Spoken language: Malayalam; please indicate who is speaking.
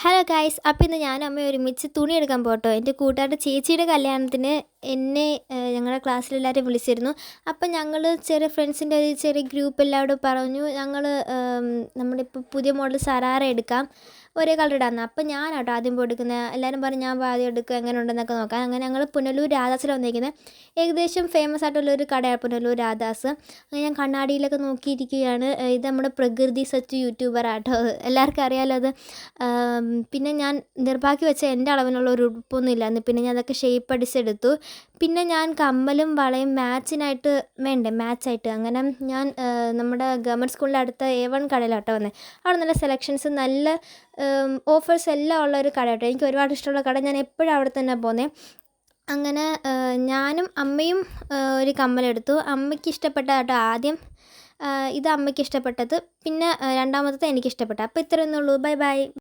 Speaker 1: ഹലോ ഗായ്സ്, അപ്പോൾ ഇന്ന് ഞാനും അമ്മയും ഒരുമിച്ച് തുണി എടുക്കാൻ പോട്ടോ. എൻ്റെ കൂട്ടുകാരുടെ ചേച്ചിയുടെ കല്യാണത്തിന് എന്നെ ഞങ്ങളുടെ ക്ലാസ്സിലെല്ലാവരും വിളിച്ചിരുന്നു. അപ്പം ഞങ്ങൾ ചെറിയ ഫ്രണ്ട്സിൻ്റെ ഒരു ചെറിയ ഗ്രൂപ്പ് എല്ലാവരോടും പറഞ്ഞു ഞങ്ങൾ നമ്മളിപ്പോൾ പുതിയ മോഡൽ സരാറ എടുക്കാം, ഒരേ കളർ ഇടാമെന്ന്. അപ്പം ഞാനാട്ടോ ആദ്യം പോയി എടുക്കുന്നത്. എല്ലാവരും പറഞ്ഞു ഞാൻ ആദ്യം എടുക്കുക, എങ്ങനെ ഉണ്ടെന്നൊക്കെ നോക്കാം. അങ്ങനെ ഞങ്ങൾ പുനലൂർ രാധാസിലാണ് വന്നിരിക്കുന്നത്. ഏകദേശം ഫേമസ് ആയിട്ടുള്ളൊരു കടയാണ് പുനലൂർ രാധാസ്. അങ്ങനെ ഞാൻ കണ്ണാടിയിലൊക്കെ നോക്കിയിരിക്കുകയാണ്. ഇത് നമ്മുടെ പ്രകൃതി സച്ച് യൂട്യൂബർ ആട്ടോ, എല്ലാവർക്കും അറിയാമല്ലോ അത്. പിന്നെ ഞാൻ നിർബാക്കി വെച്ച എൻ്റെ അളവിനുള്ള ഒരു ഉടുപ്പൊന്നും ഇല്ലായിരുന്നു. പിന്നെ ഞാൻ അതൊക്കെ ഷേപ്പ് അടിച്ചെടുത്തു. പിന്നെ ഞാൻ കമ്മലും വളയും മാച്ചിനായിട്ട് വേണ്ടേ, മാച്ചായിട്ട് അങ്ങനെ ഞാൻ നമ്മുടെ ഗവൺമെൻറ് സ്കൂളിൻ്റെ അടുത്ത A1 കടയിലാട്ടോ വന്നത്. അവിടെ നല്ല സെലക്ഷൻസ്, നല്ല ഓഫേഴ്സ് എല്ലാം ഉള്ളൊരു കട കേട്ടോ. എനിക്ക് ഒരുപാട് ഇഷ്ടമുള്ള കട, ഞാൻ എപ്പോഴും അവിടെ തന്നെ പോകുന്നത്. അങ്ങനെ ഞാനും അമ്മയും ഒരു കമ്മലെടുത്തു. അമ്മയ്ക്ക് ഇഷ്ടപ്പെട്ട കേട്ടോ ആദ്യം. ഇത് അമ്മയ്ക്ക് ഇഷ്ടപ്പെട്ടത്, പിന്നെ രണ്ടാമത്തത് എനിക്ക് ഇഷ്ടപ്പെട്ടത്. അപ്പോൾ ഇത്രയൊന്നുള്ളൂ. Bye bye.